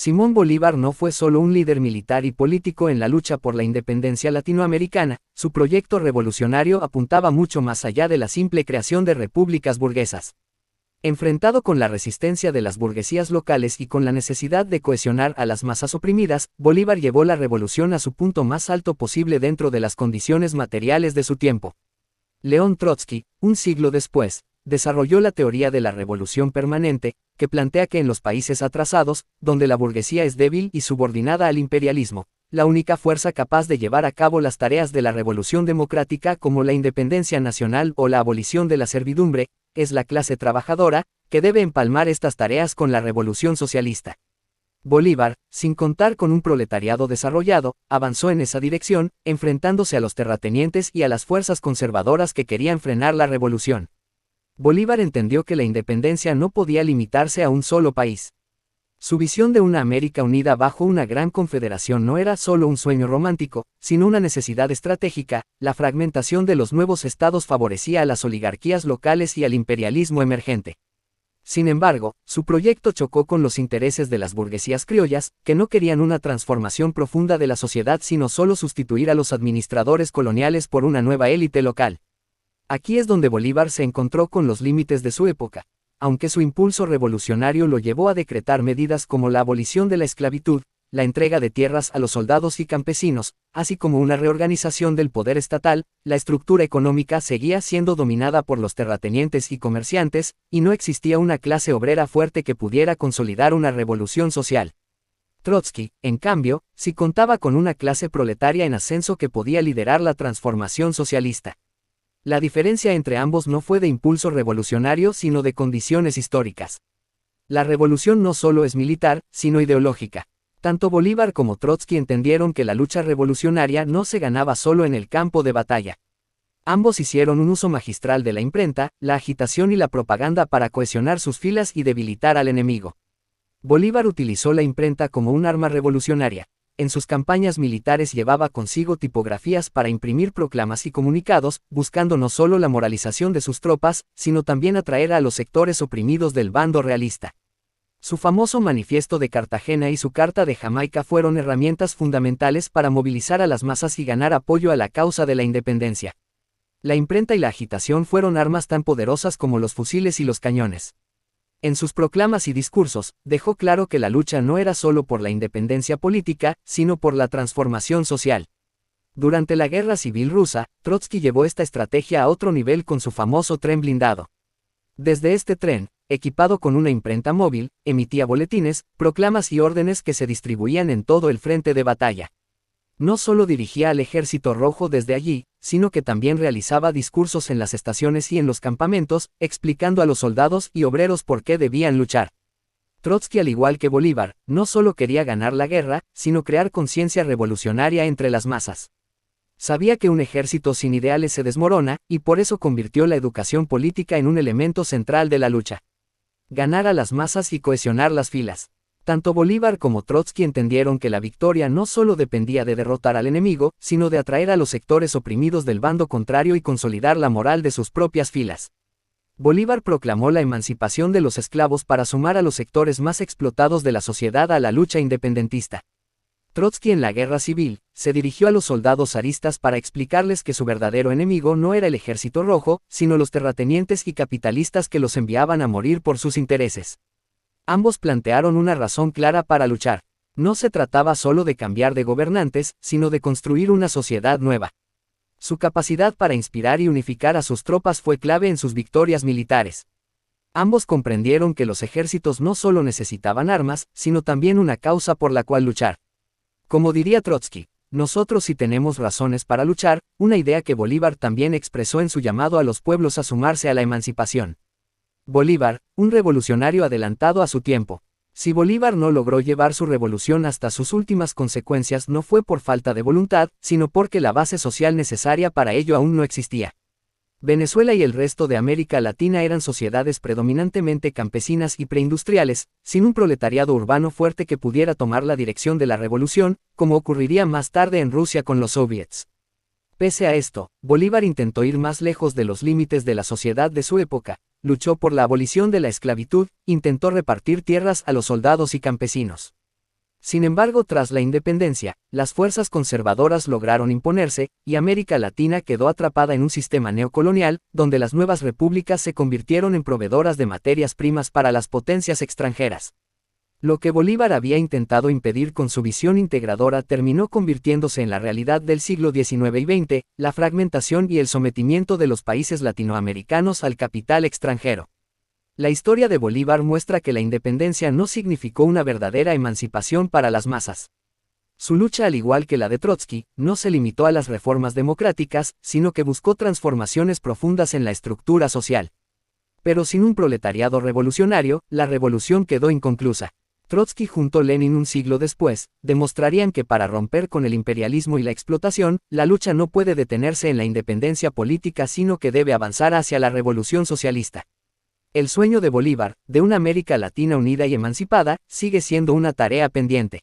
Simón Bolívar no fue solo un líder militar y político en la lucha por la independencia latinoamericana, su proyecto revolucionario apuntaba mucho más allá de la simple creación de repúblicas burguesas. Enfrentado con la resistencia de las burguesías locales y con la necesidad de cohesionar a las masas oprimidas, Bolívar llevó la revolución a su punto más alto posible dentro de las condiciones materiales de su tiempo. León Trotsky, un siglo después, desarrolló la teoría de la revolución permanente, que plantea que en los países atrasados, donde la burguesía es débil y subordinada al imperialismo, la única fuerza capaz de llevar a cabo las tareas de la revolución democrática como la independencia nacional o la abolición de la servidumbre, es la clase trabajadora, que debe empalmar estas tareas con la revolución socialista. Bolívar, sin contar con un proletariado desarrollado, avanzó en esa dirección, enfrentándose a los terratenientes y a las fuerzas conservadoras que querían frenar la revolución. Bolívar entendió que la independencia no podía limitarse a un solo país. Su visión de una América unida bajo una gran confederación no era solo un sueño romántico, sino una necesidad estratégica. La fragmentación de los nuevos estados favorecía a las oligarquías locales y al imperialismo emergente. Sin embargo, su proyecto chocó con los intereses de las burguesías criollas, que no querían una transformación profunda de la sociedad sino solo sustituir a los administradores coloniales por una nueva élite local. Aquí es donde Bolívar se encontró con los límites de su época. Aunque su impulso revolucionario lo llevó a decretar medidas como la abolición de la esclavitud, la entrega de tierras a los soldados y campesinos, así como una reorganización del poder estatal, la estructura económica seguía siendo dominada por los terratenientes y comerciantes, y no existía una clase obrera fuerte que pudiera consolidar una revolución social. Trotsky, en cambio, sí contaba con una clase proletaria en ascenso que podía liderar la transformación socialista. La diferencia entre ambos no fue de impulso revolucionario sino de condiciones históricas. La revolución no solo es militar, sino ideológica. Tanto Bolívar como Trotsky entendieron que la lucha revolucionaria no se ganaba solo en el campo de batalla. Ambos hicieron un uso magistral de la imprenta, la agitación y la propaganda para cohesionar sus filas y debilitar al enemigo. Bolívar utilizó la imprenta como un arma revolucionaria. En sus campañas militares llevaba consigo tipografías para imprimir proclamas y comunicados, buscando no solo la moralización de sus tropas, sino también atraer a los sectores oprimidos del bando realista. Su famoso Manifiesto de Cartagena y su Carta de Jamaica fueron herramientas fundamentales para movilizar a las masas y ganar apoyo a la causa de la independencia. La imprenta y la agitación fueron armas tan poderosas como los fusiles y los cañones. En sus proclamas y discursos, dejó claro que la lucha no era solo por la independencia política, sino por la transformación social. Durante la Guerra Civil Rusa, Trotsky llevó esta estrategia a otro nivel con su famoso tren blindado. Desde este tren, equipado con una imprenta móvil, emitía boletines, proclamas y órdenes que se distribuían en todo el frente de batalla. No solo dirigía al Ejército Rojo desde allí, sino que también realizaba discursos en las estaciones y en los campamentos, explicando a los soldados y obreros por qué debían luchar. Trotsky, al igual que Bolívar, no solo quería ganar la guerra, sino crear conciencia revolucionaria entre las masas. Sabía que un ejército sin ideales se desmorona, y por eso convirtió la educación política en un elemento central de la lucha. Ganar a las masas y cohesionar las filas. Tanto Bolívar como Trotsky entendieron que la victoria no solo dependía de derrotar al enemigo, sino de atraer a los sectores oprimidos del bando contrario y consolidar la moral de sus propias filas. Bolívar proclamó la emancipación de los esclavos para sumar a los sectores más explotados de la sociedad a la lucha independentista. Trotsky, en la Guerra Civil, se dirigió a los soldados zaristas para explicarles que su verdadero enemigo no era el Ejército Rojo, sino los terratenientes y capitalistas que los enviaban a morir por sus intereses. Ambos plantearon una razón clara para luchar. No se trataba solo de cambiar de gobernantes, sino de construir una sociedad nueva. Su capacidad para inspirar y unificar a sus tropas fue clave en sus victorias militares. Ambos comprendieron que los ejércitos no solo necesitaban armas, sino también una causa por la cual luchar. Como diría Trotsky, nosotros sí tenemos razones para luchar, una idea que Bolívar también expresó en su llamado a los pueblos a sumarse a la emancipación. Bolívar, un revolucionario adelantado a su tiempo. Si Bolívar no logró llevar su revolución hasta sus últimas consecuencias no fue por falta de voluntad, sino porque la base social necesaria para ello aún no existía. Venezuela y el resto de América Latina eran sociedades predominantemente campesinas y preindustriales, sin un proletariado urbano fuerte que pudiera tomar la dirección de la revolución, como ocurriría más tarde en Rusia con los soviets. Pese a esto, Bolívar intentó ir más lejos de los límites de la sociedad de su época, luchó por la abolición de la esclavitud, intentó repartir tierras a los soldados y campesinos. Sin embargo, tras la independencia, las fuerzas conservadoras lograron imponerse, y América Latina quedó atrapada en un sistema neocolonial, donde las nuevas repúblicas se convirtieron en proveedoras de materias primas para las potencias extranjeras. Lo que Bolívar había intentado impedir con su visión integradora terminó convirtiéndose en la realidad del siglo XIX y XX, la fragmentación y el sometimiento de los países latinoamericanos al capital extranjero. La historia de Bolívar muestra que la independencia no significó una verdadera emancipación para las masas. Su lucha, al igual que la de Trotsky, no se limitó a las reformas democráticas, sino que buscó transformaciones profundas en la estructura social. Pero sin un proletariado revolucionario, la revolución quedó inconclusa. Trotsky junto a Lenin un siglo después, demostrarían que para romper con el imperialismo y la explotación, la lucha no puede detenerse en la independencia política sino que debe avanzar hacia la revolución socialista. El sueño de Bolívar, de una América Latina unida y emancipada, sigue siendo una tarea pendiente.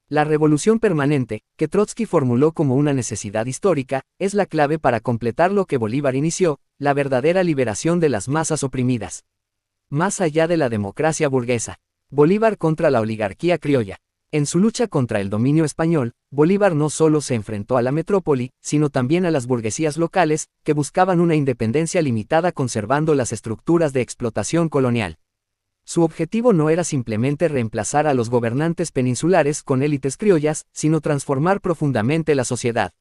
La revolución permanente, que Trotsky formuló como una necesidad histórica, es la clave para completar lo que Bolívar inició, la verdadera liberación de las masas oprimidas. Más allá de la democracia burguesa. Bolívar contra la oligarquía criolla. En su lucha contra el dominio español, Bolívar no solo se enfrentó a la metrópoli, sino también a las burguesías locales, que buscaban una independencia limitada conservando las estructuras de explotación colonial. Su objetivo no era simplemente reemplazar a los gobernantes peninsulares con élites criollas, sino transformar profundamente la sociedad.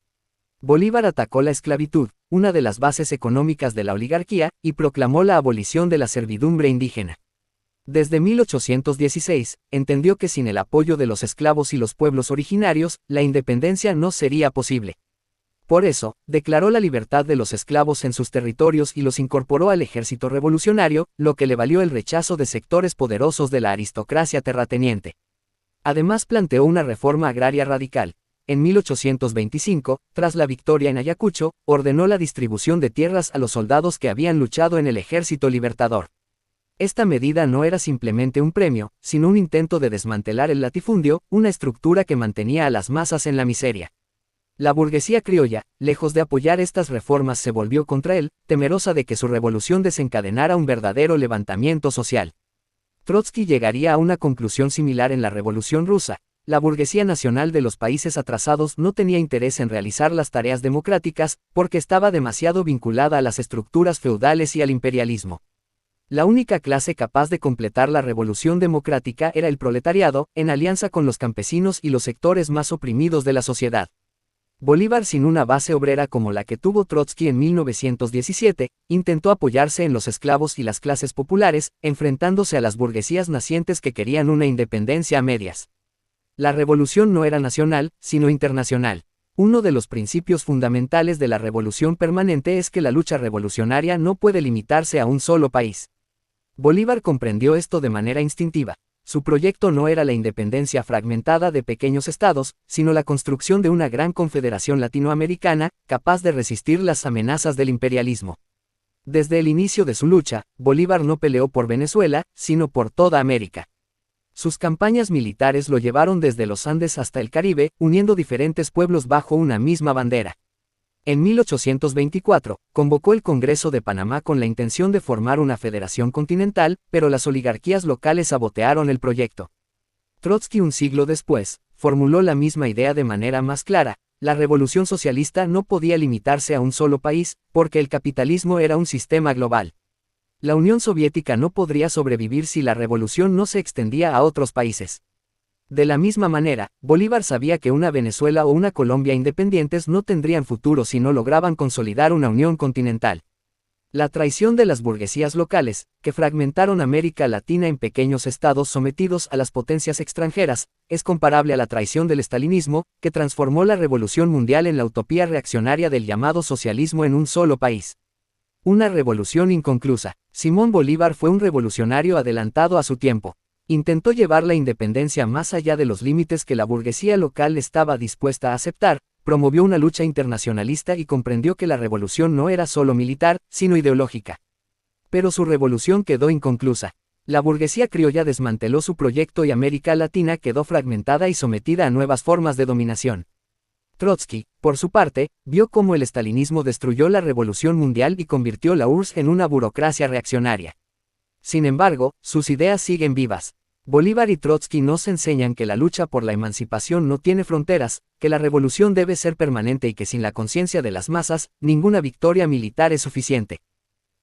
Bolívar atacó la esclavitud, una de las bases económicas de la oligarquía, y proclamó la abolición de la servidumbre indígena. Desde 1816, entendió que sin el apoyo de los esclavos y los pueblos originarios, la independencia no sería posible. Por eso, declaró la libertad de los esclavos en sus territorios y los incorporó al ejército revolucionario, lo que le valió el rechazo de sectores poderosos de la aristocracia terrateniente. Además planteó una reforma agraria radical. En 1825, tras la victoria en Ayacucho, ordenó la distribución de tierras a los soldados que habían luchado en el ejército libertador. Esta medida no era simplemente un premio, sino un intento de desmantelar el latifundio, una estructura que mantenía a las masas en la miseria. La burguesía criolla, lejos de apoyar estas reformas, se volvió contra él, temerosa de que su revolución desencadenara un verdadero levantamiento social. Trotsky llegaría a una conclusión similar en la Revolución Rusa. La burguesía nacional de los países atrasados no tenía interés en realizar las tareas democráticas, porque estaba demasiado vinculada a las estructuras feudales y al imperialismo. La única clase capaz de completar la revolución democrática era el proletariado, en alianza con los campesinos y los sectores más oprimidos de la sociedad. Bolívar, sin una base obrera como la que tuvo Trotsky en 1917, intentó apoyarse en los esclavos y las clases populares, enfrentándose a las burguesías nacientes que querían una independencia a medias. La revolución no era nacional, sino internacional. Uno de los principios fundamentales de la revolución permanente es que la lucha revolucionaria no puede limitarse a un solo país. Bolívar comprendió esto de manera instintiva. Su proyecto no era la independencia fragmentada de pequeños estados, sino la construcción de una gran confederación latinoamericana, capaz de resistir las amenazas del imperialismo. Desde el inicio de su lucha, Bolívar no peleó por Venezuela, sino por toda América. Sus campañas militares lo llevaron desde los Andes hasta el Caribe, uniendo diferentes pueblos bajo una misma bandera. En 1824, convocó el Congreso de Panamá con la intención de formar una federación continental, pero las oligarquías locales sabotearon el proyecto. Trotsky, un siglo después, formuló la misma idea de manera más clara: la revolución socialista no podía limitarse a un solo país, porque el capitalismo era un sistema global. La Unión Soviética no podría sobrevivir si la revolución no se extendía a otros países. De la misma manera, Bolívar sabía que una Venezuela o una Colombia independientes no tendrían futuro si no lograban consolidar una unión continental. La traición de las burguesías locales, que fragmentaron América Latina en pequeños estados sometidos a las potencias extranjeras, es comparable a la traición del estalinismo, que transformó la revolución mundial en la utopía reaccionaria del llamado socialismo en un solo país. Una revolución inconclusa. Simón Bolívar fue un revolucionario adelantado a su tiempo. Intentó llevar la independencia más allá de los límites que la burguesía local estaba dispuesta a aceptar, promovió una lucha internacionalista y comprendió que la revolución no era solo militar, sino ideológica. Pero su revolución quedó inconclusa. La burguesía criolla desmanteló su proyecto y América Latina quedó fragmentada y sometida a nuevas formas de dominación. Trotsky, por su parte, vio cómo el estalinismo destruyó la revolución mundial y convirtió la URSS en una burocracia reaccionaria. Sin embargo, sus ideas siguen vivas. Bolívar y Trotsky nos enseñan que la lucha por la emancipación no tiene fronteras, que la revolución debe ser permanente y que sin la conciencia de las masas, ninguna victoria militar es suficiente.